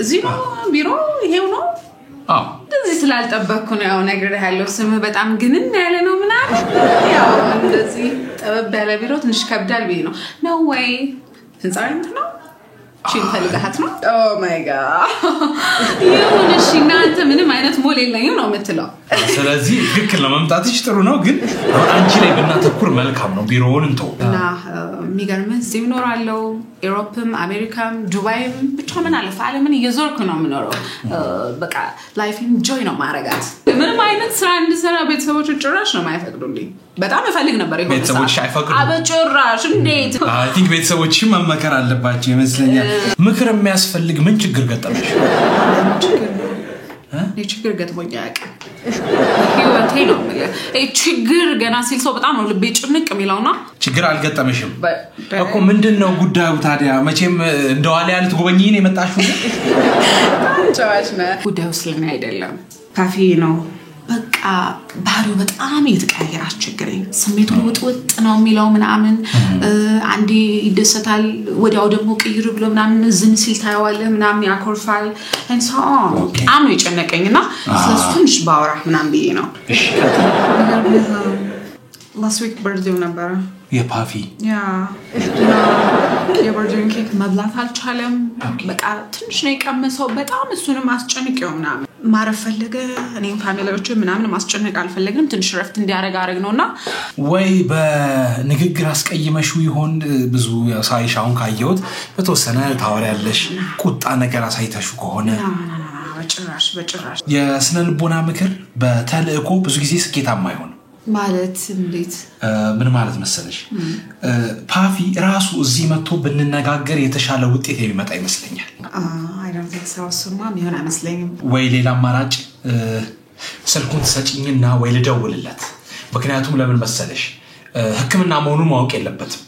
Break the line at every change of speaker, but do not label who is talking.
እዚህ ነው ቢሮ ይሄው ነው እንደዚህ ስላልጠበቅኩ ነው ያው ነገር ያለው ስምህ በጣም ግንን ያለ ነው ምናምን ያው እንደዚህ ጠበብ ያለ ቢሮ ትንሽ ከብዳል ቢይ ነው ነው ወይ ህንጻው ነው ቺን ፈልጋት ነው ኦ ማይ ጋድ ይሁንሽ እናንተ ምንም አይነት ሞል የለኝም ነው የምትለው
ስለዚህ ትክክል ለመምጣትሽ ጥሩ ነው ግን አንቺ ላይ ብናተኩር መልካም ነው ቢሮውን እንተው
እና የሚገርምህ እዚህ እኖራለሁ ኢሮፕም አሜሪካም ዱባይም ብቻ ምን አለፈ ዓለምን እየዞርኩ ነው የምኖረው በቃ ላይፍ ኢንጆይ ነው ማረጋት ምንም አይነት ስራ እንድሰራ ቤተሰቦች ጭራሽ ነው የማይፈቅዱልኝ በጣም እፈልግ ነበር ይሆን
ቤተሰቦች አይፈቅዱ
አበጭራሽ እንዴት
አይ ቲንክ ቤተሰቦችም መመከር አለባቸው ይመስለኛል ምክር የሚያስፈልግ ምን ችግር ገጠመሽ
ችግር ገጥሞኝ ያውቃል ህይወቴ ነው ችግር ገና ሲል ሰው በጣም ነው ልቤ ጭንቅ የሚለውና
ችግር አልገጠመሽም እኮ ምንድነው ጉዳዩ ታዲያ መቼም እንደዋለ ያሉት ጎበኝኝ የመጣሽው
ጫዋች ነው ጉዳዩ ስለኔ አይደለም ካፌ ነው በቃ ባህሪው በጣም እየተቀያየረ አስቸግረኝ ስሜቱ ውጥውጥ ነው የሚለው ምናምን አንዴ ይደሰታል ወዲያው ደግሞ ቅይር ብሎ ምናምን ዝም ሲል ታያዋለህ ምናምን ያኮርፋል and so on አም ነው የጨነቀኝና ስለሱንሽ ባወራ ምናምን ብዬ ነው last week birthday ነበር
የፓፊ
ያ የበርዝዴይ ኬክ መብላት አልቻለም በቃ ትንሽ ነው የቀመሰው በጣም እሱንም አስጨንቄው ምናምን ማረፍ ፈለገ እኔም ፋሚሊዎቹ ምናምን ማስጨነቅ አልፈለግንም ትንሽ ረፍት እንዲያረጋ አረግነውና ወይ
በንግግር አስቀይመሽው ይሆን ብዙ ሳይሻውን ካየሁት በተወሰነ ታወሪያለሽ ቁጣ ነገር አሳይተሽው ከሆነ
በጭራሽ
የስነ ልቦና ምክር በተልእኮ ብዙ ጊዜ ስኬታማ አይሆንም
ማለት እንዴት
ምን ማለት መሰለሽ ፓፊ ራሱ እዚህ መጥቶ ብንነጋገር የተሻለ ውጤት የሚመጣ ይመስለኛል
I don't think so ሱማም ይሆን አይመስለኝም
ወይ ሌላ አማራጭ ስልኩን ተሰጪኝና ወይ ልደውልለት ምክንያቱም ለምን መሰለሽ ህክምና መሆኑን ማወቅ የለበትም